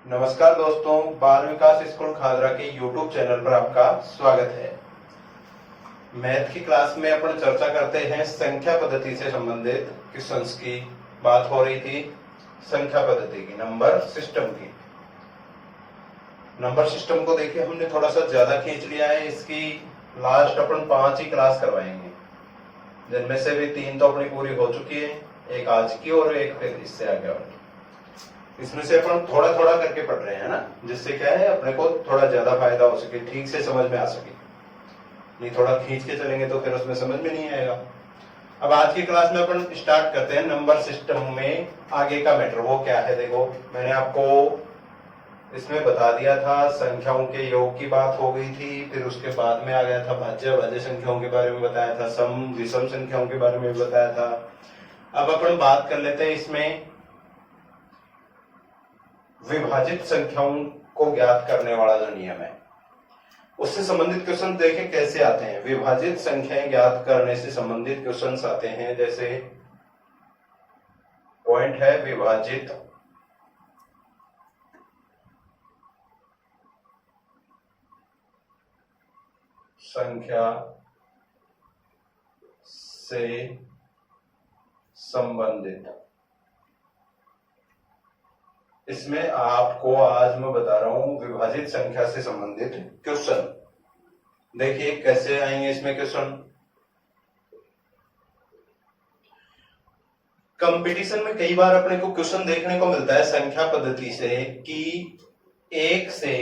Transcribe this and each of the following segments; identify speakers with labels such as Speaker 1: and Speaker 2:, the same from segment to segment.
Speaker 1: नमस्कार दोस्तों, बाल विकास स्कूल खादरा के YouTube चैनल पर आपका स्वागत है। मैथ की क्लास में अपन चर्चा करते हैं संख्या पद्धति से संबंधित क्वेश्चंस की। बात हो रही थी संख्या पद्धति की, नंबर सिस्टम की। नंबर सिस्टम को देखिए हमने थोड़ा सा ज्यादा खींच लिया है। इसकी लास्ट अपन 5 ही क्लास करवाएंगे, जिनमें से भी 3 तो अपनी पूरी हो चुकी है, एक आज की और एक फिर इससे आगे वाली। इसमें से अपन थोड़ा थोड़ा करके पढ़ रहे हैं ना, जिससे क्या है अपने को थोड़ा ज्यादा फायदा हो सके, ठीक से समझ में आ सके। नहीं थोड़ा खींच के चलेंगे तो फिर उसमें समझ में नहीं आएगा। अब आज की क्लास में अपन स्टार्ट करते हैं नंबर सिस्टम में आगे का मैटर। वो क्या है देखो, मैंने आपको इसमें बता दिया था, संख्याओं के योग की बात हो गई थी, फिर उसके बाद में आ गया था भाज्य अभाज्य संख्याओं के बारे में बताया था, सम विषम संख्याओं के बारे में बताया था। अब अपन बात कर लेते हैं इसमें विभाजित संख्याओं को ज्ञात करने वाला जो नियम है, उससे संबंधित क्वेश्चन देखें कैसे आते हैं। विभाजित संख्याएं ज्ञात करने से संबंधित क्वेश्चंस आते हैं। जैसे पॉइंट है विभाजित संख्या से संबंधित। इसमें आपको आज मैं बता रहा हूं विभाजित संख्या से संबंधित क्वेश्चन। देखिए कैसे आएंगे इसमें क्वेश्चन। कंपटीशन में कई बार अपने को क्वेश्चन देखने को मिलता है संख्या पद्धति से कि 1 से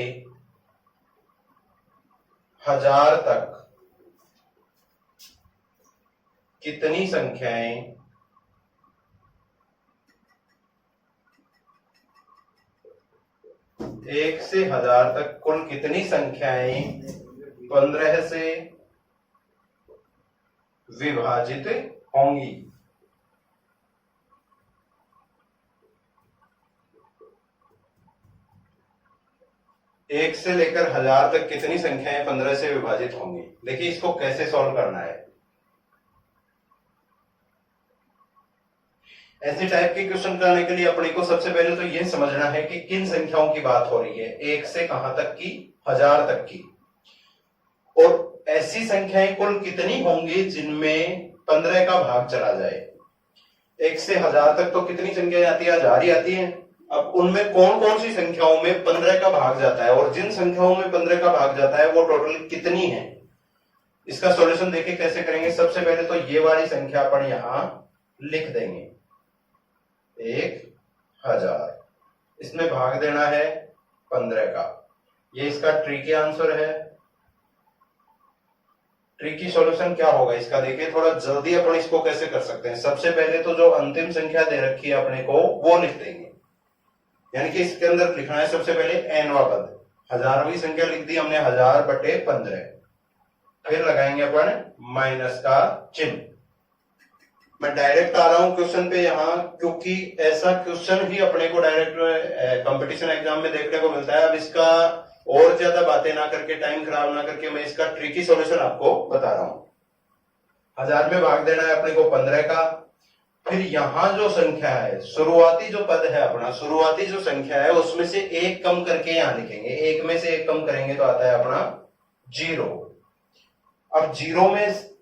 Speaker 1: 1000 तक कितनी संख्याएं एक से 1000 तक कुल कितनी संख्याएं 15 से विभाजित होंगी। एक से लेकर 1000 तक कितनी संख्याएं 15 से विभाजित होंगी। देखिए इसको कैसे सॉल्व करना है। ऐसे टाइप के क्वेश्चन करने के लिए अपने को सबसे पहले तो यह समझना है कि किन संख्याओं की बात हो रही है, 1 से कहां तक की, 1000 तक की, और ऐसी संख्याएं कुल कितनी होंगी जिनमें 15 का भाग चला जाए। 1 से 1000 तक तो कितनी संख्याएं आती है, 1000 ही आती है। अब उनमें कौन कौन सी संख्याओं में 15 का भाग जाता है, और जिन संख्याओं में 15 का भाग जाता है वो टोटल कितनी है। इसका सॉल्यूशन देखिए कैसे करेंगे। सबसे पहले तो ये वाली संख्या अपन यहां लिख देंगे 1000, इसमें भाग देना है 15 का। ये इसका ट्रिकी आंसर है। ट्रिकी सॉल्यूशन क्या होगा इसका, देखिए थोड़ा जल्दी अपन इसको कैसे कर सकते हैं। सबसे पहले तो जो अंतिम संख्या दे रखी है अपने को वो लिख देंगे, यानी कि इसके अंदर लिखना है सबसे पहले एनवा पद। 1000वीं संख्या लिख दी हमने 1000/15, फिर लगाएंगे अपन माइनस का चिन्ह। मैं डायरेक्ट आ रहा हूं क्वेश्चन पे यहां, क्योंकि ऐसा क्वेश्चन ही अपने को डायरेक्ट कंपटीशन एग्जाम में देखने को मिलता है। अब इसका और ज्यादा बातें ना करके, टाइम खराब ना करके, मैं इसका ट्रिकी सॉल्यूशन आपको बता रहा हूं। 1000 में भाग देना है अपने को 15 का। फिर यहां जो संख्या है, शुरुआती जो पद है अपना, शुरुआती जो संख्या है उसमें से 1 कम करके यहां लिखेंगे। 1 में से 1 कम करेंगे तो आता है अपना 0। अब 0 में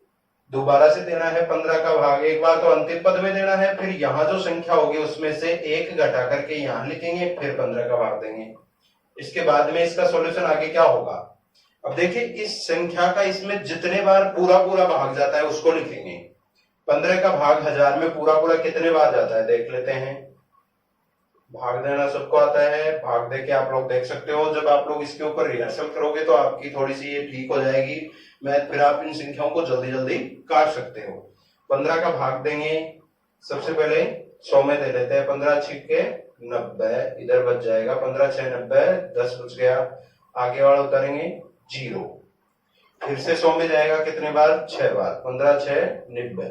Speaker 1: दोबारा से देना है 15 का भाग। एक बार तो अंतिम पद में देना है, फिर यहां जो संख्या होगी उसमें से 1 घटा करके यहां लिखेंगे, फिर 15 का भाग देंगे। इसके बाद में इसका सॉल्यूशन आगे क्या होगा। अब देखिए इस संख्या का इसमें जितने बार पूरा पूरा भाग जाता है उसको लिखेंगे। 15 का भाग 1000 में पूरा पूरा कितने बार जाता है देख लेते हैं। भाग देना सबको आता है, भाग दे के आप लोग देख सकते हो। जब आप लोग इसके ऊपर रिहर्सल करोगे तो आपकी थोड़ी सी ये ठीक हो जाएगी मैथ, फिर आप इन संख्याओं को जल्दी जल्दी काट सकते हो। 15 का भाग देंगे, सबसे पहले 100 में दे लेते हैं। 15 छिक्के 90, इधर बच जाएगा 15 6 90, 10 बच गया। आगे वाला उतारेंगे 0, फिर से 100 में जाएगा कितने बार, 6 बार। 15 6 90,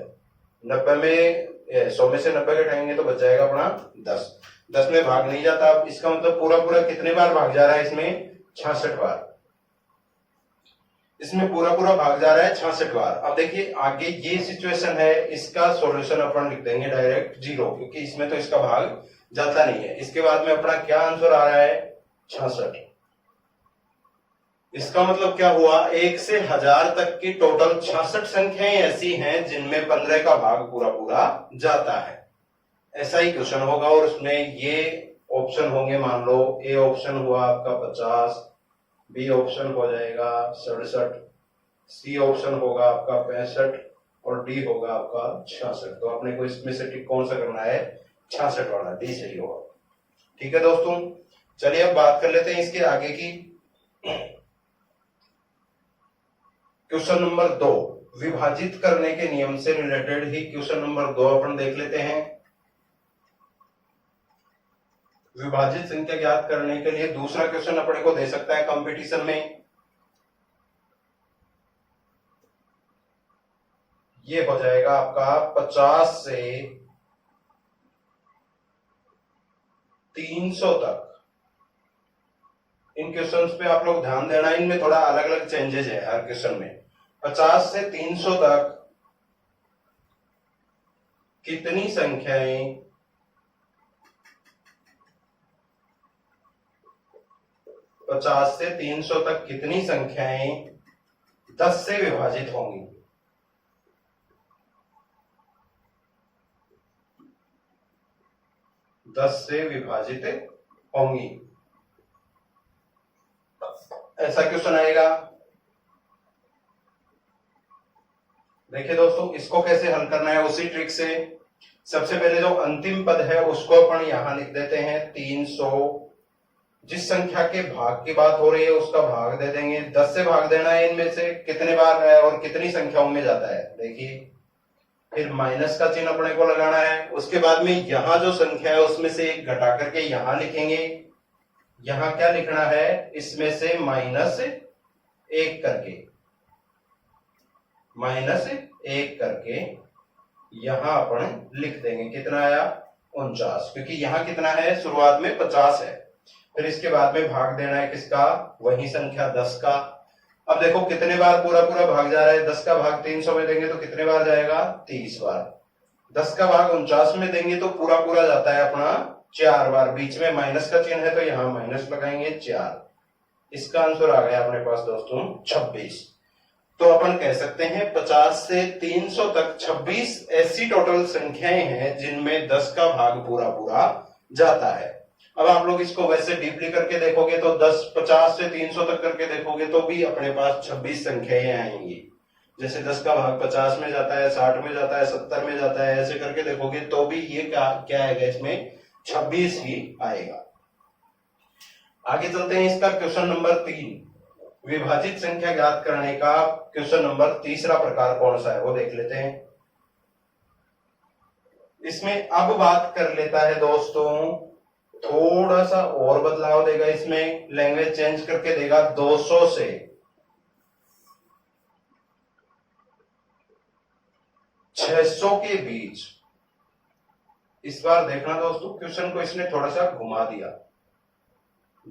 Speaker 1: 90 में 100 में से 90 घटाएंगे तो बच जाएगा अपना 10। 10 में भाग नहीं जाता। अब इसका मतलब पूरा पूरा कितने बार भाग जा रहा है इसमें, 66 बार। इसमें पूरा पूरा भाग जा रहा है 66 बार। अब देखिए आगे ये सिचुएशन है, इसका सॉल्यूशन अपन लिख देंगे डायरेक्ट 0, क्योंकि इसमें तो इसका भाग जाता नहीं है। इसके बाद में अपना क्या आंसर आ रहा है, 66। इसका मतलब क्या हुआ, 1 से 1000 तक की टोटल 66 संख्याएं ऐसी हैं जिनमें 15 का भाग पूरा पूरा जाता है। ऐसा ही क्वेश्चन होगा और उसमें ये ऑप्शन होंगे, मान लो ए ऑप्शन हुआ आपका 50, बी ऑप्शन हो जाएगा 67, सी ऑप्शन होगा आपका 65 और डी होगा आपका 66। तो अपने को इसमें से टिक कौन सा करना है, 66 वाला, डी सही होगा। ठीक है दोस्तों, चलिए अब बात कर लेते हैं इसके आगे की। क्वेश्चन नंबर 2, विभाजित करने के नियम से रिलेटेड ही क्वेश्चन नंबर 2 अपन देख लेते हैं। विभाजित संख्या ज्ञात करने के लिए दूसरा क्वेश्चन अपने को दे सकता है कंपटीशन में। ये हो जाएगा आपका 50 से 300 तक। इन क्वेश्चंस पे आप लोग ध्यान देना, इनमें थोड़ा अलग अलग चेंजेस है हर क्वेश्चन में। 50 से 300 तक कितनी संख्याएं 50 से 300 तक कितनी संख्याएं 10 से विभाजित होंगी। दस से विभाजित होंगी, ऐसा क्वेश्चन आएगा। देखिए दोस्तों, इसको कैसे हल करना है उसी ट्रिक से। सबसे पहले जो अंतिम पद है उसको अपन यहां लिख देते हैं 300। जिस संख्या के भाग की बात हो रही है उसका भाग दे देंगे, 10 से भाग देना है। इनमें से कितने बार है और कितनी संख्याओं में जाता है, देखिए। फिर माइनस का चिन्ह अपने को लगाना है। उसके बाद में यहां जो संख्या है उसमें से एक घटा करके यहां लिखेंगे। यहां क्या लिखना है, इसमें से -1 करके, -1 करके यहां अपन लिख देंगे। कितना आया, 49, क्योंकि यहां कितना है, शुरुआत में 50 है। फिर इसके बाद में भाग देना है किसका, वही संख्या 10 का। अब देखो कितने बार पूरा पूरा भाग जा रहा है, 10 का भाग 300 में देंगे तो कितने बार जाएगा, 30 बार। 10 का भाग 49 में देंगे तो पूरा पूरा जाता है अपना 4 बार। बीच में माइनस का चिन्ह है तो यहां माइनस लगाएंगे 4। इसका आंसर आ गया अपने पास दोस्तों 26। तो अपन कह सकते हैं 50 से 300 तक 26 ऐसी टोटल संख्याएं हैं जिनमें 10 का भाग पूरा पूरा जाता है। अब आप लोग इसको वैसे डीपली करके देखोगे तो 50 से 300 तक करके देखोगे तो भी अपने पास 26 संख्याएं आएंगी। जैसे 10 का भाग 50 में जाता है, 60 में जाता है, 70 में जाता है, ऐसे करके देखोगे तो भी ये क्या आएगा, इसमें 26 ही आएगा। आगे चलते हैं, इसका क्वेश्चन नंबर 3, विभाजित संख्या ज्ञात करने का क्वेश्चन नंबर तीसरा प्रकार कौन सा है वो देख लेते हैं। इसमें अब बात कर लेता है दोस्तों, थोड़ा सा और बदलाव देगा इसमें, लैंग्वेज चेंज करके देगा 200 से 600 के बीच। इस बार देखना दोस्तों, क्वेश्चन को इसने थोड़ा सा घुमा दिया।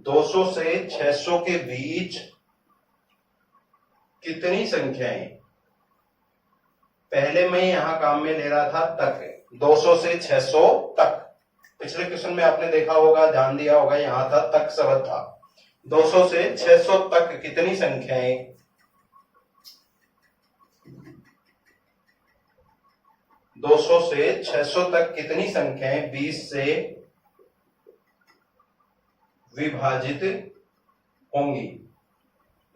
Speaker 1: 200 से 600 के बीच कितनी संख्याएं, पहले मैं यहां काम में ले रहा था तक, 200 से 600 तक। पिछले क्वेश्चन में आपने देखा होगा, ध्यान दिया होगा, यहां था तक शब्द था। 200 से 600 तक कितनी संख्याएं, 200 से 600 तक कितनी संख्याएं 20 से विभाजित होंगी।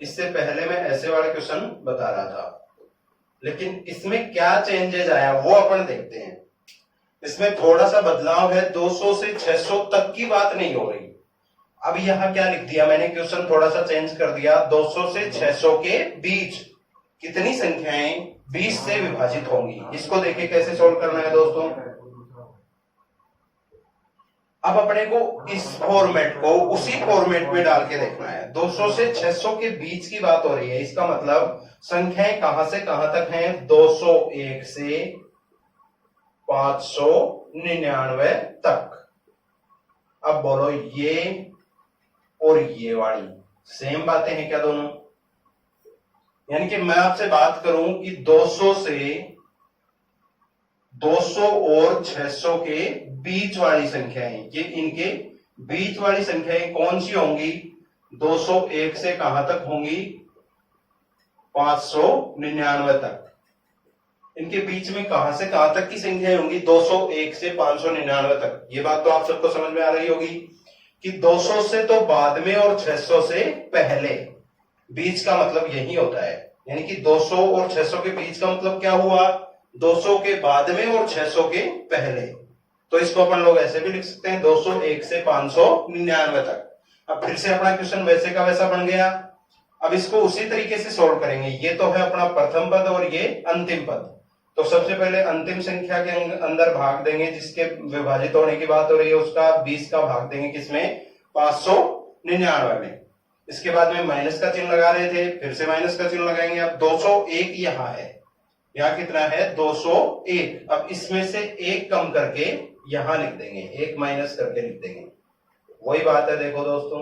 Speaker 1: इससे पहले मैं ऐसे वाले क्वेश्चन बता रहा था, लेकिन इसमें क्या चेंजेस आया वो अपन देखते हैं। इसमें थोड़ा सा बदलाव है, 200 से 600 तक की बात नहीं हो रही। अब यहां क्या लिख दिया मैंने, क्वेश्चन थोड़ा सा चेंज कर दिया, 200 से 600 के बीच कितनी संख्याएं 20 से विभाजित होंगी। इसको देखिए कैसे सोल्व करना है दोस्तों। अब अपने को इस फॉर्मेट को उसी फॉर्मेट में डाल के देखना है। 200 से 600 के बीच की बात हो रही है, इसका मतलब संख्याएं कहां से कहां तक हैं, 201 से 599 तक। अब बोलो ये और ये वाली सेम बातें हैं क्या दोनों? यानी कि मैं आपसे बात करूं कि 200 से 200 और 600 के बीच वाली संख्याएं, ये इनके बीच वाली संख्याएं कौन सी होंगी? 201 से कहां तक होंगी? 599 तक। इनके बीच में कहां से कहां तक की संख्याएं होंगी? 201 से 599 तक। ये बात तो आप सबको समझ में आ रही होगी कि 200 से तो बाद में और 600 से पहले। बीच का मतलब यही होता है, यानी कि 200 और 600 के बीच का मतलब क्या हुआ? 200 के बाद में और 600 के पहले। तो इसको अपन लोग ऐसे भी लिख सकते हैं, 201 से 599 तक। अब फिर से अपना क्वेश्चन वैसे का वैसा बन गया। अब इसको उसी तरीके से सोल्व करेंगे। ये तो है अपना प्रथम पद और ये अंतिम पद। तो सबसे पहले अंतिम संख्या के अंदर भाग देंगे, जिसके विभाजित होने की बात हो रही है, उसका 20 का भाग देंगे किसमें? 599 में। इसके बाद में माइनस का चिन्ह लगा रहे थे, फिर से माइनस का चिन्ह लगाएंगे। अब 201 यहां है, यहां कितना है? 201। अब इसमें से एक कम करके यहां लिख देंगे, एक माइनस करके लिख देंगे। वही बात है, देखो दोस्तों,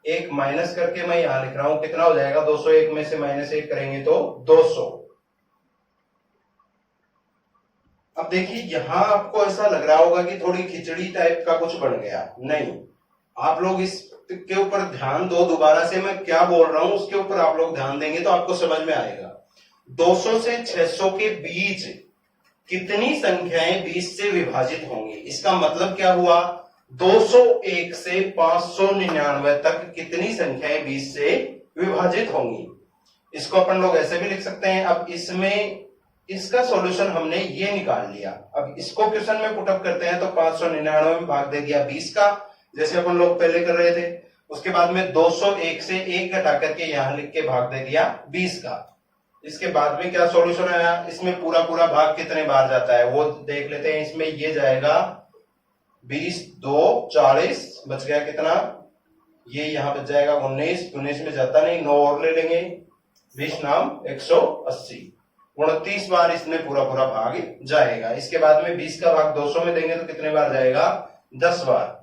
Speaker 1: एक माइनस करके मैं यहां लिख रहा हूं। कितना हो जाएगा? 201 में से माइनस 1 करेंगे तो 200। अब देखिए, यहां आपको ऐसा लग रहा होगा कि थोड़ी खिचड़ी टाइप का कुछ बन गया। नहीं, आप लोग इसके ऊपर ध्यान दो। दोबारा से मैं क्या बोल रहा हूं उसके ऊपर आप लोग ध्यान देंगे तो आपको समझ में आएगा। 200 से 600 के बीच कितनी संख्याएं 20 से विभाजित होंगी? इसका मतलब क्या हुआ? 201 से 599 तक कितनी संख्याएं 20 से विभाजित होंगी? इसको अपन लोग ऐसे भी लिख सकते हैं। अब इसमें इसका सॉल्यूशन हमने ये निकाल लिया। अब इसको क्वेश्चन में पुटअप करते हैं तो 599 में भाग दे दिया 20 का, जैसे अपन लोग पहले कर रहे थे। उसके बाद में 201 से 1 घटा करके यहां लिख के भाग दे दिया 20 का। इसके बाद में क्या सॉल्यूशन आया? इसमें पूरा पूरा भाग कितने बार जाता है वो देख लेते हैं। इसमें ये जाएगा 20 2 40, बच गया कितना? ये यहां बच जाएगा 19। 19 में जाता नहीं, 9 और ले लेंगे, 20 नाम 180। 29 बार इसमें पूरा पूरा भाग जाएगा। इसके बाद में 20 का भाग 200 में देंगे तो कितने बार जाएगा? 10 बार।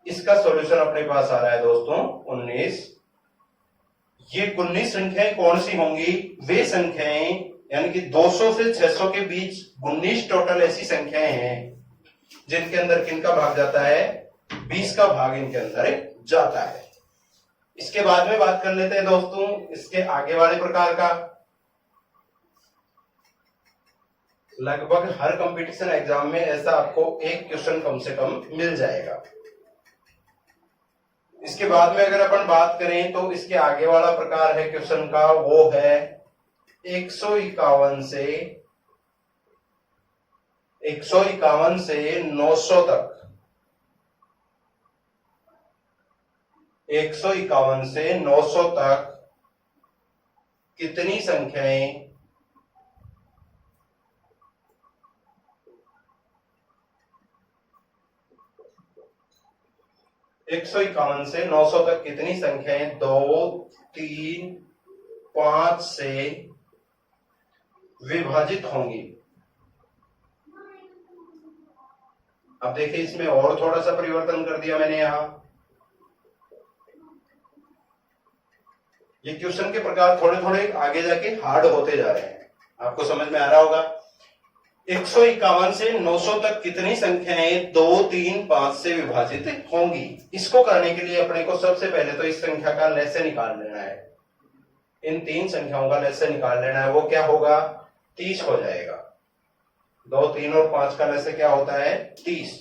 Speaker 1: इसका सॉल्यूशन अपने पास आ रहा है दोस्तों 19। ये 19 संख्याएं कौन सी होंगी? वे संख्याएं, यानी कि 200 से 600 के बीच 19 टोटल ऐसी संख्याएं हैं जिनके अंदर किनका भाग जाता है? 20 का भाग इनके अंदर जाता है। इसके बाद में बात कर लेते हैं दोस्तों इसके आगे वाले प्रकार का। लगभग हर कंपटीशन एग्जाम में ऐसा आपको एक क्वेश्चन कम से कम मिल जाएगा। इसके बाद में अगर अपन बात करें तो इसके आगे वाला प्रकार है क्वेश्चन का, वो है 151 से 900 तक। 151 से 900 तक कितनी संख्याएं 151 से 900 तक कितनी संख्याएं 2 3 5 से विभाजित होंगी? अब देखिए, इसमें और थोड़ा सा परिवर्तन कर दिया मैंने यहां। ये क्वेश्चन के प्रकार थोड़े थोड़े आगे जाके हार्ड होते जा रहे हैं, आपको समझ में आ रहा होगा। 151 से 900 तक कितनी संख्याएं 2 3 5 से विभाजित होंगी? इसको करने के लिए अपने को सबसे पहले तो इस संख्या का लसागु निकाल लेना है। इन तीन संख्याओं का लसागु निकाल लेना है। वो क्या होगा? 30 हो जाएगा। 2 3 और 5 का लसागु क्या होता है? 30।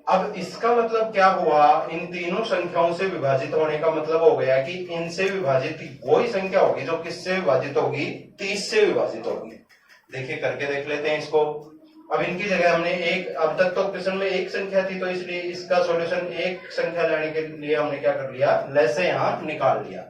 Speaker 1: अब इसका मतलब क्या हुआ? इन तीनों संख्याओं से विभाजित होने का मतलब हो गया कि इनसे विभाजित वही संख्या होगी जो किससे विभाजित होगी? 30 से विभाजित होगी। देखिए, करके देख लेते हैं इसको। अब इनकी जगह हमने एक, अब तक तो क्वेश्चन में एक संख्या थी तो इसलिए इसका सॉल्यूशन एक संख्या लेने के लिए हमने क्या कर लिया? लसागु यहां निकाल लिया।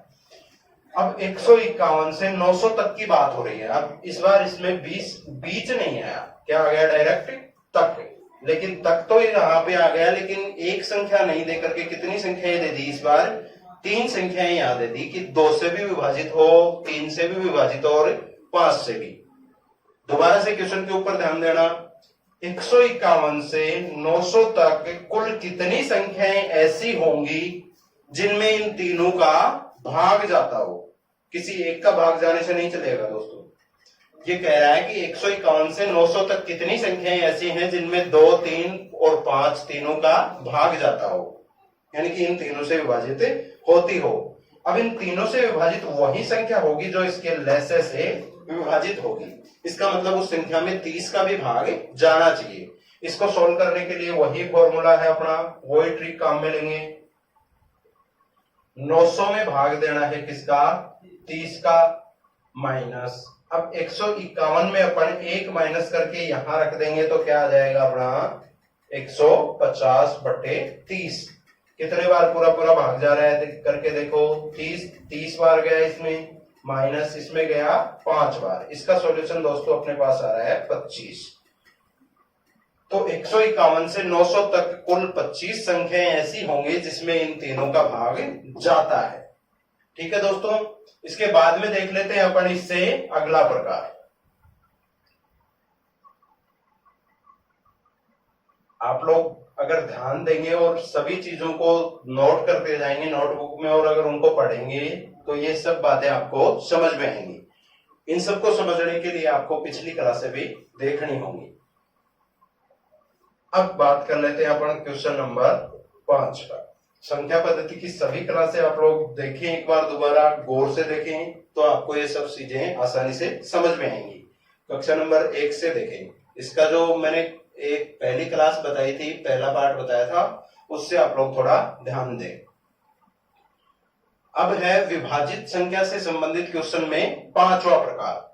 Speaker 1: अब 151 से 900 तक की बात हो रही है। अब इस बार इसमें 20 बीच नहीं आया, क्या आ गया? डायरेक्ट तक। लेकिन तक तो यहाँ पे आ गया, लेकिन एक संख्या नहीं देकर के कितनी संख्याएं दे दी इस बार? 3 संख्याएं यहां दे दी कि 2 से भी विभाजित हो, 3 से भी विभाजित हो और 5 से भी। दोबारा से क्वेश्चन के ऊपर ध्यान देना। 151 से 900 तक कुल कितनी संख्याएं ऐसी होंगी जिनमें इन तीनों का भाग जाता हो? किसी एक का भाग जाने से नहीं चलेगा दोस्तों। ये कह रहा है कि 151 से 900 तक कितनी संख्याएं ऐसी हैं जिनमें 2, 3 और 5 तीनों का भाग जाता हो, यानी कि इन तीनों से विभाजित होती हो। अब इन तीनों से विभाजित वही संख्या होगी जो इसके लैसे से विभाजित होगी। इसका मतलब उस संख्या में 30 का भी भाग जाना चाहिए। इसको सोल्व करने के लिए वही फॉर्मूला है अपना, वही ट्रिक काम में लेंगे। 900 में भाग देना है किसका, 30 का, माइनस। अब 151 में अपन 1 माइनस करके यहां रख देंगे तो क्या आ जाएगा अपना 150/30। कितने बार पूरा पूरा भाग जा रहा है करके देखो, 30 बार गया इसमें, माइनस इसमें गया 5 बार। इसका सॉल्यूशन दोस्तों अपने पास आ रहा है 25। तो 151 से 900 तक कुल 25 संख्याएं ऐसी होंगी जिसमें इन तीनों का भाग जाता है। ठीक है दोस्तों, इसके बाद में देख लेते हैं अपन इससे अगला प्रकार। आप लोग अगर ध्यान देंगे और सभी चीजों को नोट करते जाएंगे नोटबुक में और अगर उनको पढ़ेंगे तो ये सब बातें आपको समझ में आएंगी। इन सबको समझने के लिए आपको पिछली क्लासें भी देखनी होंगी। अब बात कर लेते हैं अपन क्वेश्चन नंबर 5 का। संख्या पद्धति की सभी क्लासें आप लोग देखें, एक बार दोबारा गौर से देखें तो आपको ये सब चीजें आसानी से समझ में आएंगी। कक्षा नंबर 1 से देखें। इसका जो मैंने एक पहली क्लास बताई थी, पहला पार्ट बताया था, उससे आप लोग थोड़ा ध्यान दें। अब है विभाजित संख्या से संबंधित क्वेश्चन में 5वां प्रकार।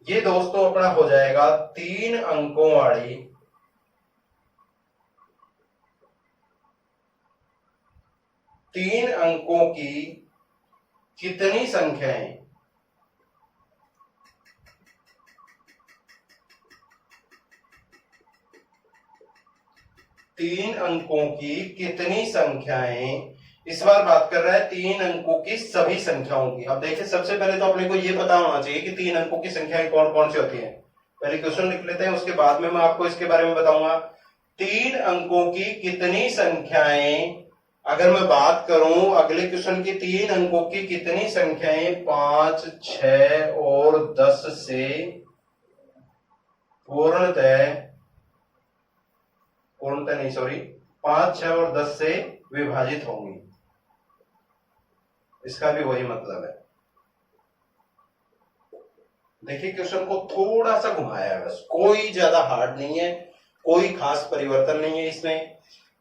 Speaker 1: ये दोस्तों अपना हो जाएगा 3 अंकों वाली 3 अंकों की कितनी संख्याएं 3 अंकों की कितनी संख्याएं, इस बार बात कर रहा है 3 अंकों की सभी संख्याओं की। अब देखिए सबसे पहले तो अपने को ये पता होना चाहिए कि 3 अंकों की संख्याएं कौन कौन सी होती हैं। पहले क्वेश्चन लिख लेते हैं, उसके बाद में मैं आपको इसके बारे में बताऊंगा। 3 अंकों की कितनी संख्याएं, अगर मैं बात करूं अगले क्वेश्चन की, 3 अंकों की कितनी संख्याएं 5, 6 और 10 से पूर्णतः नहीं, सॉरी, 5, 6 और 10 से विभाजित होंगी। इसका भी वही मतलब है। देखिए क्वेश्चन को थोड़ा सा घुमाया है बस, कोई ज्यादा हार्ड नहीं है, कोई खास परिवर्तन नहीं है इसमें।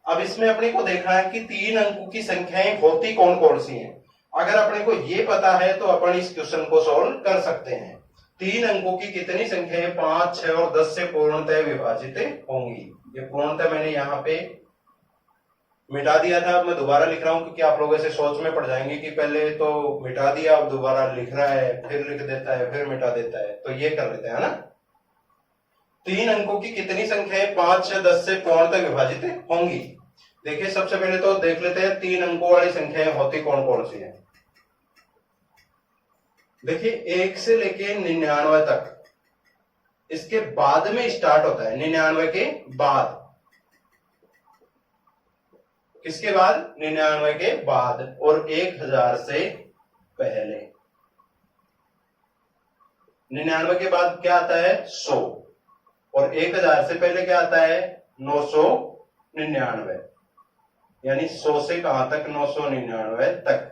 Speaker 1: अब इसमें अपने को देखना है कि 3 अंकों की संख्याएं होती कौन कौन सी हैं। अगर अपने को ये पता है तो अपन इस क्वेश्चन को सॉल्व कर सकते हैं। 3 अंकों की कितनी संख्याएं 5, 6 और 10 से पूर्णतः विभाजित होंगी। ये पूर्णतः मैंने यहाँ पे मिटा दिया था, अब मैं दोबारा लिख रहा हूं क्योंकि आप लोग ऐसे सोच में पड़ जाएंगे कि पहले तो मिटा दिया अब दोबारा लिख रहा है, फिर लिख देता है, फिर मिटा देता है। तो ये कर लेते हैं ना। 3 अंकों की कितनी संख्याएं 5, 6, 10 से पूर्णतः विभाजित होंगी। देखिए सबसे पहले तो देख लेते हैं 3 अंकों वाली संख्याएं होती कौन कौन सी हैं। देखिए 1 से लेके 99 तक, इसके बाद में स्टार्ट होता है। 99 के बाद, किसके बाद, 99 के बाद, और 1000 से पहले। 99 के बाद क्या आता है 100, और 1000 से पहले क्या आता है 999, यानी 100 से कहां तक 999 तक।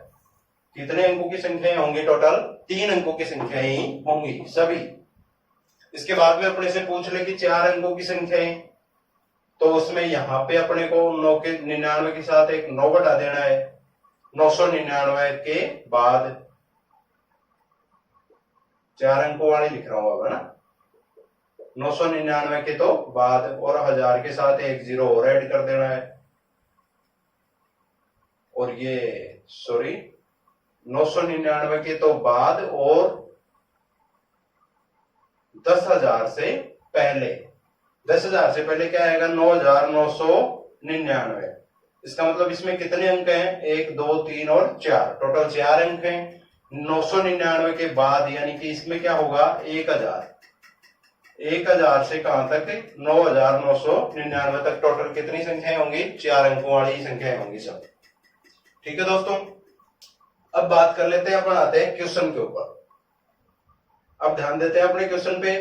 Speaker 1: कितने अंकों की संख्याएं होंगी टोटल, 3 अंकों की संख्याएं होंगी सभी। इसके बाद में अपने से पूछ ले कि 4 अंकों की संख्याएं, तो उसमें यहां पे अपने को 99 के साथ एक 9 बढ़ा देना है। 999 के बाद 4 अंकों वाली लिख रहा हूं अब, है ना। 999 के तो बाद, और 1000 के साथ एक 0 और ऐड कर देना है। और ये सॉरी 999 के तो बाद और 10,000 से पहले। 10,000 से पहले क्या आएगा 9,999। इसका मतलब इसमें कितने अंक हैं 1, 2, 3 और 4, टोटल 4 अंक हैं। 999 के बाद यानी कि इसमें क्या होगा 1000। 1000 से कहां तक 9,999 तक टोटल कितनी संख्याएं होंगी, 4 अंकों वाली संख्याएं होंगी सब। ठीक है दोस्तों, अब बात कर लेते हैं, अपन आते हैं क्वेश्चन के ऊपर। अब ध्यान देते हैं अपने क्वेश्चन पे।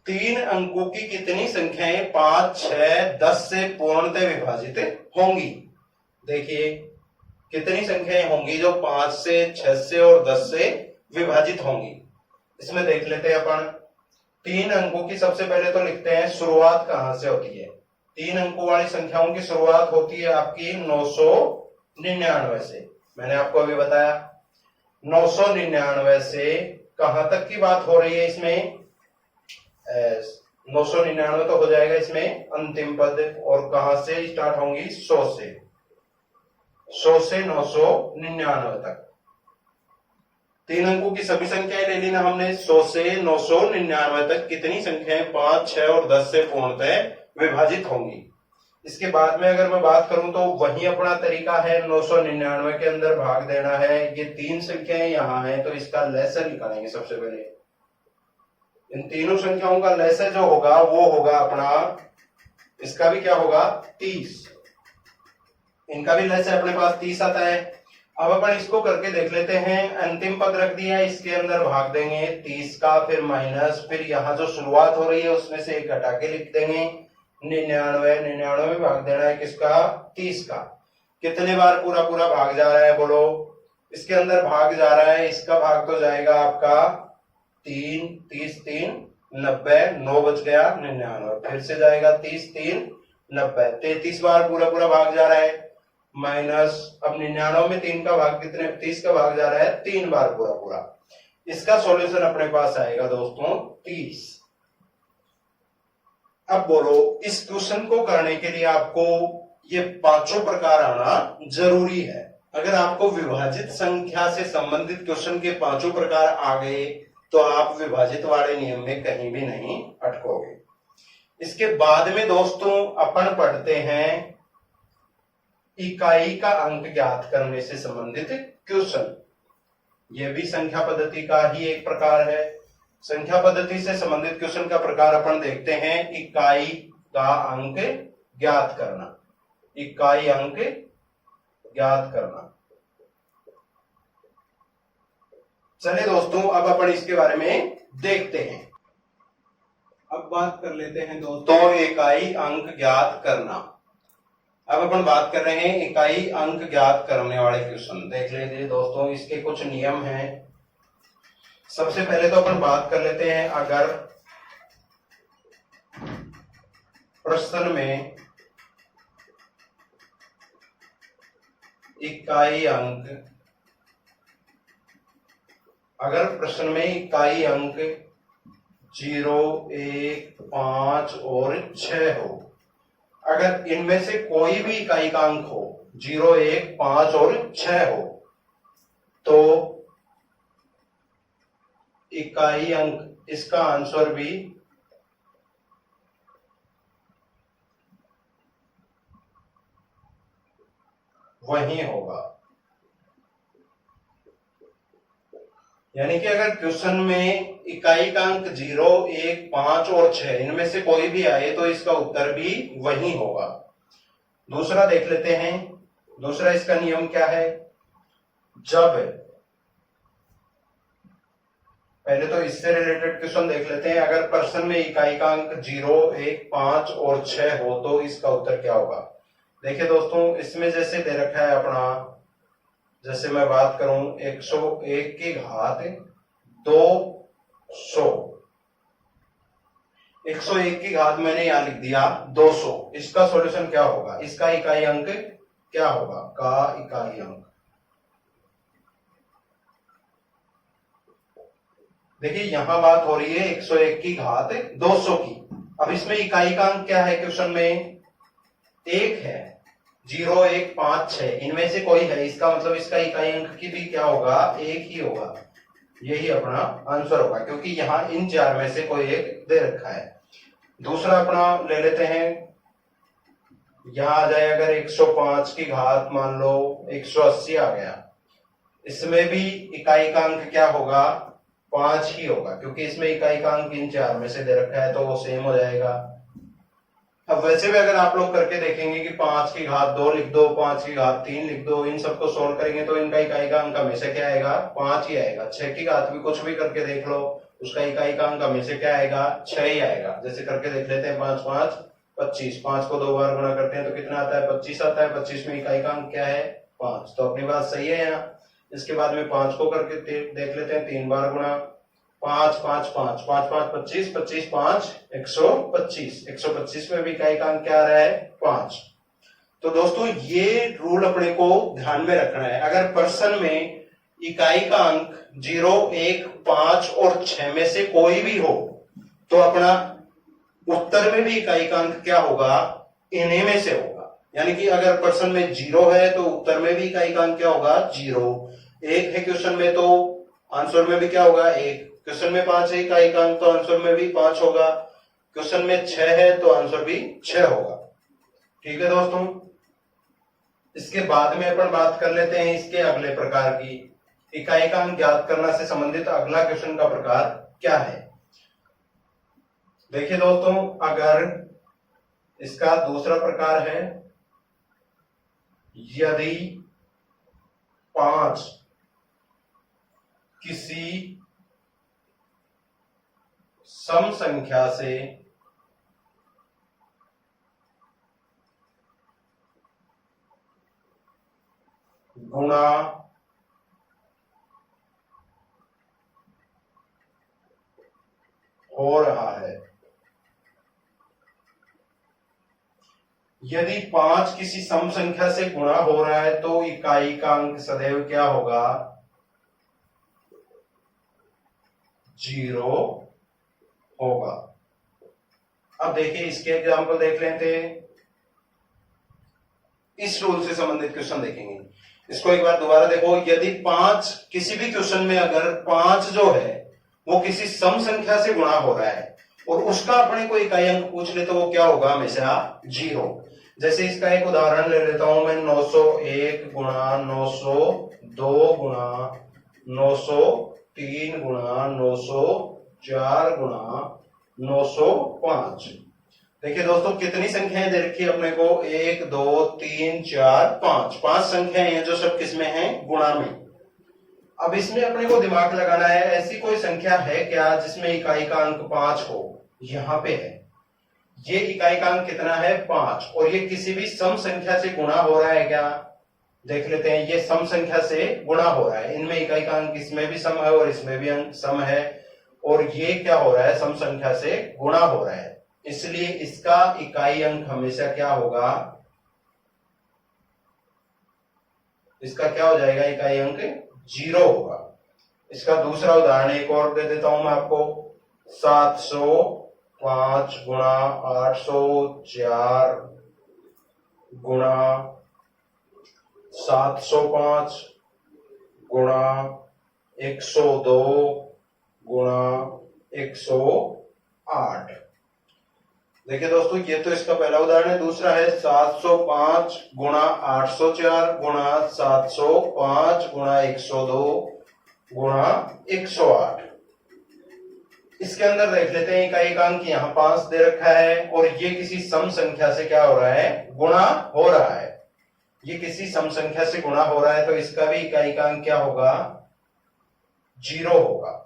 Speaker 1: 3 अंकों की कितनी संख्याएं 5, 6, 10 से पूर्णतः विभाजित होंगी? देखिए कितनी संख्याएं होंगी जो 5 से, 6 से और 10 से विभाजित होंगी। इसमें देख लेते हैं अपन। 3 अंकों की सबसे पहले तो लिखते हैं शुरुआत कहां से होती है। 3 अंकों वाली संख्याओं की शुरुआत होती है आपकी 999 से। मैंने आपको अभी बताया 999 से कहां तक की बात हो रही है इसमें? 999 तो हो जाएगा इसमें अंतिम पद, और कहां से स्टार्ट होंगी? 100 से। 100 से 999 तक 3 अंकों की सभी संख्याएं ले ली ना हमने। 100 से 999 तक कितनी संख्याएं 5, 6 और 10 से पूर्णतः विभाजित होंगी। इसके बाद में अगर मैं बात करूं तो वही अपना तरीका है, 999 के अंदर भाग देना है। ये 3 संख्याएं यहां हैं तो इसका लसाअ निकालेंगे सबसे पहले। इन तीनों संख्याओं का लसाअ जो होगा वो होगा अपना, इसका भी क्या होगा? 30। इनका भी लसाअ अपने पास 30 आता है। अब अपन इसको करके देख लेते हैं। अंतिम पद रख दिया, इसके अंदर भाग देंगे 30 का, फिर माइनस, फिर यहाँ जो शुरुआत हो रही है उसमें से एक हटा के लिख देंगे 99। 99 में भाग देना है किसका? 30 का। कितने बार पूरा पूरा भाग जा रहा है बोलो? इसके अंदर भाग जा रहा है, इसका भाग तो जाएगा आपका 3, 30 3 90, 9 बच गया 99, फिर से जाएगा 30 3 90, 33 बार पूरा पूरा भाग जा रहा है। माइनस, अब 99 में 3 का भाग कितने? 30 का भाग जा रहा है 3 बार पूरा पूरा। इसका सॉल्यूशन अपने पास आएगा दोस्तों 30। अब बोलो, इस क्वेश्चन को करने के लिए आपको ये पांचों प्रकार आना जरूरी है। अगर आपको विभाजित संख्या से संबंधित क्वेश्चन के पांचों प्रकार आ गए तो आप विभाजित वाले नियम में कहीं भी नहीं अटकोगे। इसके बाद में दोस्तों अपन पढ़ते हैं इकाई का अंक ज्ञात करने से संबंधित क्वेश्चन। यह भी संख्या पद्धति का ही एक प्रकार है। संख्या पद्धति से संबंधित क्वेश्चन का प्रकार अपन देखते हैं इकाई का अंक ज्ञात करना। इकाई अंक ज्ञात करना। चलिए दोस्तों, अब अपन इसके बारे में देखते हैं। अब बात कर लेते हैं दोस्तों इकाई अंक ज्ञात करना। अब अपन बात कर रहे हैं इकाई अंक ज्ञात करने वाले क्वेश्चन। देख लीजिए दोस्तों, इसके कुछ नियम हैं। सबसे पहले तो अपन बात कर लेते हैं, अगर प्रश्न में इकाई अंक, अगर प्रश्न में इकाई अंक 0, 1, 5 और 6 हो, अगर इनमें से कोई भी इकाई का अंक हो 0, 1, 5 और 6 हो, तो इकाई अंक, इसका आंसर भी वही होगा। यानी कि अगर क्वेश्चन में इकाई का अंक 0, 1, 5 और 6 इनमें से कोई भी आए तो इसका उत्तर भी वही होगा। दूसरा देख लेते हैं। दूसरा इसका नियम क्या है? जब, पहले तो इससे रिलेटेड क्वेश्चन देख लेते हैं। अगर प्रश्न में इकाई का अंक 0, 1, 5 और 6 हो तो इसका उत्तर क्या होगा? देखिए दोस्तों, इसमें जैसे दे रखा है अपना, जैसे मैं बात करूं 101 की घात 200, 101 की घात मैंने यहां लिख दिया 200। इसका सॉल्यूशन क्या होगा? इसका इकाई अंक क्या होगा? का इकाई अंक, देखिए यहां बात हो रही है 101 की घात 200 की। अब इसमें इकाई का अंक क्या है? क्वेश्चन में 1 है। 0, 1, 5, 6 इनमें से कोई है, इसका मतलब इसका इकाई अंक की भी क्या होगा? 1 ही होगा। यही अपना आंसर होगा, क्योंकि यहां इन 4 में से कोई एक दे रखा है। दूसरा अपना ले लेते हैं, यहां आ जाए अगर 105 की घात मान लो 180 आ गया, इसमें भी इकाई का अंक क्या होगा? 5 ही होगा, क्योंकि इसमें इकाई का अंक इन 4 में से दे रखा है तो वो सेम हो जाएगा। अब वैसे भी अगर आप लोग करके देखेंगे कि 5 की घात 2 लिख दो, 5 की घात 3 लिख दो, इन सबको सोल्व करेंगे तो इनका इकाई का अंक हमेशा क्या आएगा, 5 ही आएगा। 6 की घात भी कुछ भी करके देख लो, उसका इकाई का अंक हमेशा क्या आएगा, 6 ही आएगा। जैसे करके देख लेते हैं, 5 5 25, 5 को 2 बार गुणा करते हैं तो कितना आता है, 25 आता है। 25 में इकाई का अंक क्या है, 5। तो अपनी बात सही है यहाँ। इसके बाद में 5 को करके देख लेते हैं, 3 बार गुणा, 5 5 5 5 5 25, 25 5 125, 125 में भी इकाई का अंक क्या आ रहा है, 5। तो दोस्तों ये रूल अपने को ध्यान में रखना है। अगर प्रश्न में इकाई का अंक 0, 1, 5 और 6 में से कोई भी हो तो अपना उत्तर में भी इकाई का अंक क्या होगा, इन्हीं में से होगा। यानी कि अगर प्रश्न में 0 है तो उत्तर में भी इकाई का अंक क्या होगा, 0। 1 है क्वेश्चन में तो आंसर में भी क्या होगा, 1। क्वेश्चन में 5 है इकाई का अंक तो आंसर में भी 5 होगा। क्वेश्चन में 6 है तो आंसर भी 6 होगा। ठीक है दोस्तों, इसके बाद में अपन बात कर लेते हैं इसके अगले प्रकार की। इकाई का अंक ज्ञात करना से संबंधित अगला क्वेश्चन का प्रकार क्या है। देखिए दोस्तों, अगर इसका दूसरा प्रकार है, यदि 5 किसी सम संख्या से गुणा हो रहा है। यदि 5 किसी सम संख्या से गुणा हो रहा है तो इकाई का अंक सदैव क्या होगा, 0 होगा। अब देखिए इसके एग्जाम्पल देख लेते हैं। इस रूल से संबंधित क्वेश्चन देखेंगे। इसको एक बार दोबारा देखो। यदि 5 किसी भी क्वेश्चन में अगर 5 जो है वो किसी सम संख्या से गुणा हो रहा है और उसका अपने को इकाई अंक पूछ ले तो वो क्या होगा, हमेशा 0। जैसे इसका एक उदाहरण ले लेता हूं मैं, 901 गुणा 902 गुणा 903 गुणा 904 गुणा 905। देखिए दोस्तों कितनी संख्याएं दे रखी है अपने को, 1 2 3 4 5, 5 संख्याएं हैं जो सब किसमें हैं, गुणा में। अब इसमें अपने को दिमाग लगाना है, ऐसी कोई संख्या है क्या जिसमें इकाई का अंक 5 हो। यहां पे है, ये इकाई का अंक कितना है, 5, और ये किसी भी सम संख्या से गुणा हो रहा है क्या, देख लेते हैं। ये सम संख्या से गुणा हो रहा है, इनमें इकाई का अंक इसमें भी सम है और इसमें भी अंक सम है, और ये क्या हो रहा है, सम संख्या से गुणा हो रहा है, इसलिए इसका इकाई अंक हमेशा क्या होगा, इसका क्या हो जाएगा, इकाई अंक 0 होगा। इसका दूसरा उदाहरण एक और दे देता हूं मैं आपको। 705 गुणा 804 गुणा 705 गुणा 102 गुणा 108। देखिए दोस्तों ये तो इसका पहला उदाहरण है। दूसरा है 705 गुणा 804 गुणा 705 गुणा 102 गुणा 108। इसके अंदर देख लेते हैं, इकाई का अंक यहाँ 5 दे रखा है और ये किसी सम संख्या से क्या हो रहा है, गुणा हो रहा है। ये किसी सम संख्या से गुणा हो रहा है तो इसका भी इकाई का अंक क्या होगा, 0 होगा।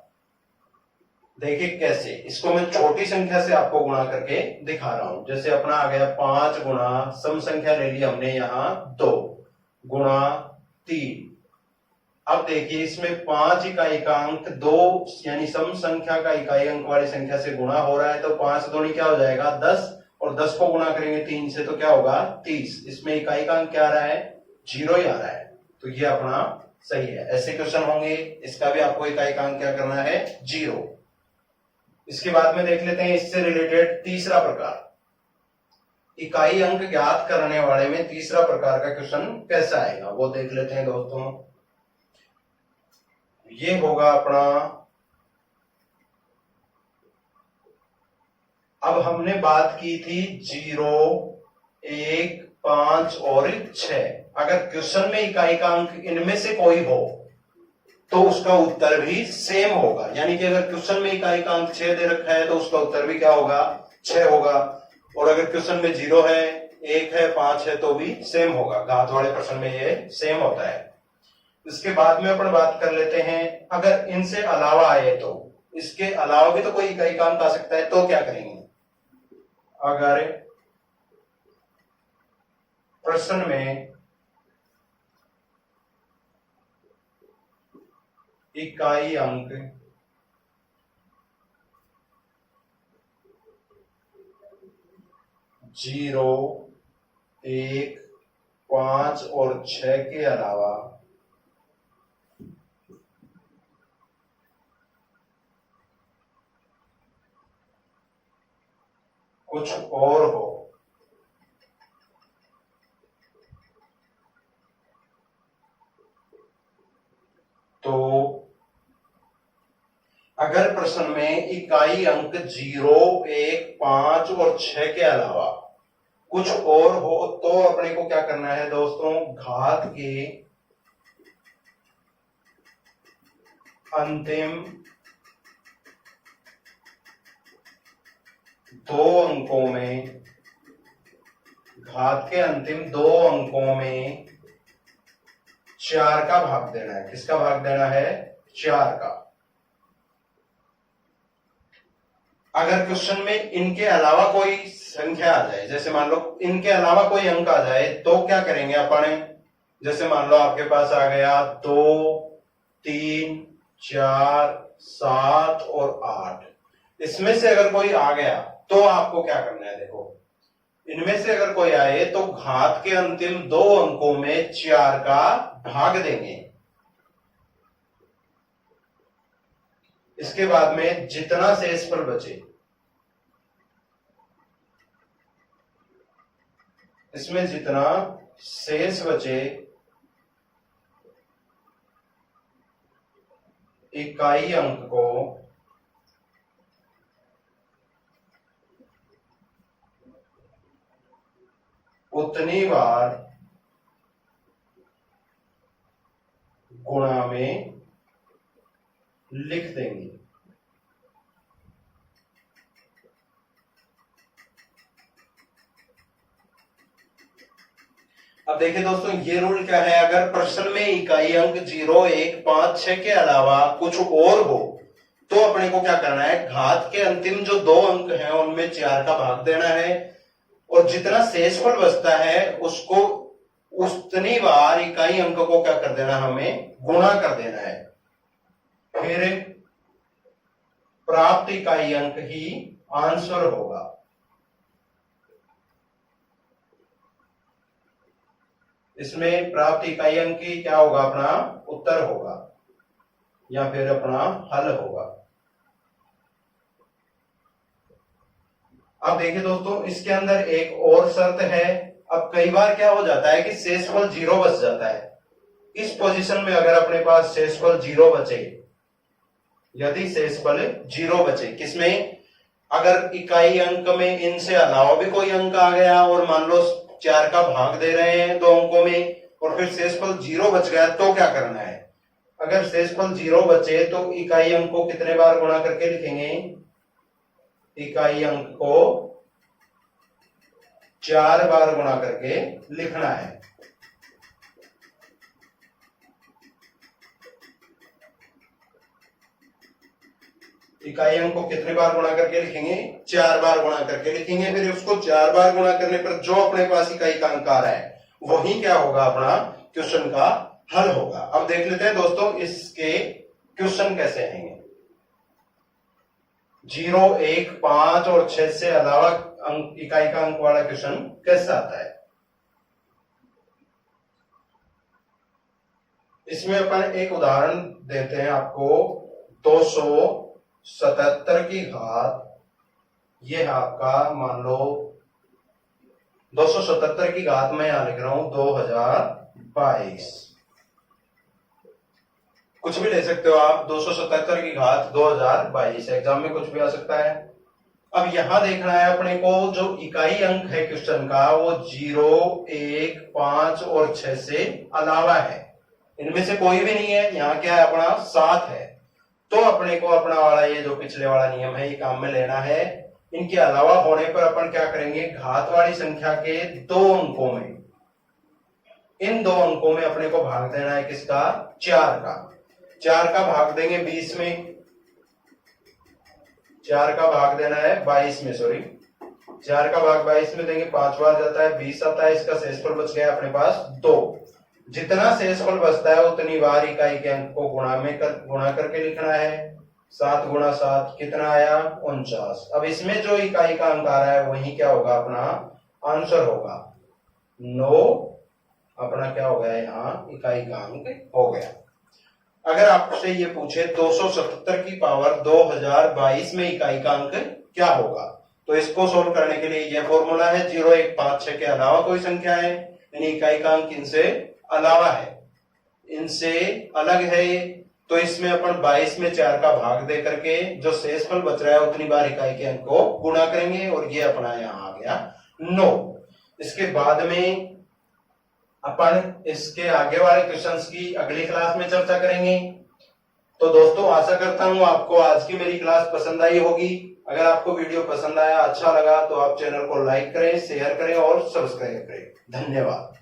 Speaker 1: देखिए कैसे, इसको मैं छोटी संख्या से आपको गुणा करके दिखा रहा हूं। जैसे अपना आ गया 5 गुणा सम संख्या ले ली हमने यहां 2 गुणा 3। अब देखिए इसमें 5 इकाई का अंक 2 यानी सम संख्या का इकाई अंक वाली संख्या से गुणा हो रहा है तो 5 दूनी क्या हो जाएगा, 10, और 10 को गुणा करेंगे 3 से तो क्या होगा, 30। इसमें इकाई का अंक क्या आ रहा है, 0 ही आ रहा है, तो ये अपना सही है। ऐसे क्वेश्चन होंगे, इसका भी आपको इकाई का अंक क्या करना है, 0। इसके बाद में देख लेते हैं इससे रिलेटेड तीसरा प्रकार। इकाई अंक ज्ञात करने वाले में तीसरा प्रकार का क्वेश्चन कैसा आएगा वो देख लेते हैं दोस्तों। ये होगा अपना, अब हमने बात की थी 0, 1, 5 और 6। अगर क्वेश्चन में इकाई का अंक इनमें से कोई हो तो उसका उत्तर भी सेम होगा। यानी कि अगर क्वेश्चन में इकाई का अंक 6 दे रखा है तो उसका उत्तर भी क्या होगा, 6 होगा। और अगर क्वेश्चन में 0 है, 1 है, 5 है तो भी सेम होगा। घात वाले प्रश्न में ये सेम होता है। इसके बाद में अपन बात कर लेते हैं, अगर इनसे अलावा आए तो, इसके अलावा भी तो कोई इकाई का अंक आ सकता है, तो क्या करेंगे? अगर प्रश्न में इकाई अंक 0, 1, 5 और 6 के अलावा कुछ और हो तो, अगर प्रश्न में इकाई अंक 0, 1, 5 और 6 के अलावा कुछ और हो तो अपने को क्या करना है दोस्तों? घात के अंतिम 2 अंकों में, घात के अंतिम 2 अंकों में 4 का भाग देना है। किसका भाग देना है? 4 का। अगर क्वेश्चन में इनके अलावा कोई संख्या आ जाए, जैसे मान लो इनके अलावा कोई अंक आ जाए, तो क्या करेंगे अपन? जैसे मान लो आपके पास आ गया 2, 3, 4, 7 और 8, इसमें से अगर कोई आ गया तो आपको क्या करना है? देखो, इनमें से अगर कोई आए तो घात के अंतिम 2 अंकों में 4 का भाग देंगे। इसके बाद में जितना शेषफल बचे, इसमें जितना शेष बचे, इकाई अंक को उतनी बार गुणा में लिख देंगे। अब देखिए दोस्तों, ये रूल क्या है? अगर प्रश्न में इकाई अंक 0, 1, 5, 6 के अलावा कुछ और हो तो अपने को क्या करना है? घात के अंतिम जो 2 अंक हैं उनमें 4 का भाग देना है, और जितना शेषफल बचता है उसको उतनी बार इकाई अंक को क्या कर देना? हमें गुणा कर देना है। फिर प्राप्त इकाई अंक ही आंसर होगा। इसमें प्राप्त इकाई अंक की क्या होगा? अपना उत्तर होगा या फिर अपना हल होगा। अब देखिए दोस्तों, इसके अंदर एक और शर्त है। अब कई बार क्या हो जाता है कि शेषफल 0 बच जाता है। इस पोजीशन में अगर अपने पास शेषफल 0 बचे, यदि शेषफल 0 बचे, किसमें? अगर इकाई अंक में इनसे अलावा भी कोई अंक आ गया और मान लो 4 का भाग दे रहे हैं 2 अंकों में, और फिर शेषफल 0 बच गया, तो क्या करना है? अगर शेषफल 0 बचे तो इकाई अंक को कितने बार गुणा करके लिखेंगे? इकाई अंक को 4 बार गुणा करके लिखना है। इकाई अंक को कितने बार गुणा करके लिखेंगे? 4 बार गुणा करके लिखेंगे। फिर उसको 4 बार गुणा करने पर जो अपने पास इकाई का अंक आ रहा है वही क्या होगा? अपना क्वेश्चन का हल होगा। अब देख लेते हैं दोस्तों इसके क्वेश्चन कैसे आएंगे। 0, 1, 5 और 6 से अलावा इकाई का अंक वाला क्वेश्चन कैसे आता है? इसमें अपन एक उदाहरण देते हैं आपको। 277 की घात, ये आपका मान लो 277 की घात में यहां लिख रहा हूं 2022, कुछ भी ले सकते हो आप। 277 की घात 2022, एग्जाम में कुछ भी आ सकता है। अब यहां देखना है अपने को, जो इकाई अंक है क्वेश्चन का वो 0, 1, 5 और 6 से अलावा है। इनमें से कोई भी नहीं है। यहाँ क्या है? अपना 7 है। तो अपने को अपना वाला ये जो पिछले वाला नियम है ये काम में लेना है। इनके अलावा होने पर अपन क्या करेंगे, घात वाली संख्या के 2 अंकों में, इन 2 अंकों में अपने को भाग देना है किसका, 4 का। 4 का भाग देंगे 20 में, 4 का भाग देना है 22 में, सॉरी 4 का भाग 22 में देंगे, 5 बार जाता है 20 आता है, इसका शेषफल बच गया अपने पास 2। जितना शेषफल बचता है उतनी बार इकाई के अंक को गुणा करके लिखना है। 7 गुणा 7 कितना आया, 49। अब इसमें जो इकाई का अंक आ रहा है वही क्या होगा, अपना आंसर होगा। 9 अपना क्या हो गया, यहाँ इकाई का अंक हो गया। अगर आपसे ये पूछे 277 की पावर 2022 में इकाई का अंक क्या होगा, तो इसको सोल्व करने के लिए यह फॉर्मूला है, 0 1 5 6 के अलावा कोई संख्या है, यानी इकाई का अंक इनसे अलावा है, इनसे अलग है, तो इसमें अपन 22 में 4 का भाग दे करके जो शेषफल बच रहा है उतनी बार इकाई के अंक को गुणा करेंगे, और ये अपना यहाँ आ गया 9। इसके बाद में अपन इसके आगे वाले क्वेश्चंस की अगली क्लास में चर्चा करेंगे। तो दोस्तों आशा करता हूं आपको आज की मेरी क्लास पसंद आई होगी। अगर आपको वीडियो पसंद आया, अच्छा लगा, तो आप चैनल को लाइक करें, शेयर करें और सब्सक्राइब करें। धन्यवाद।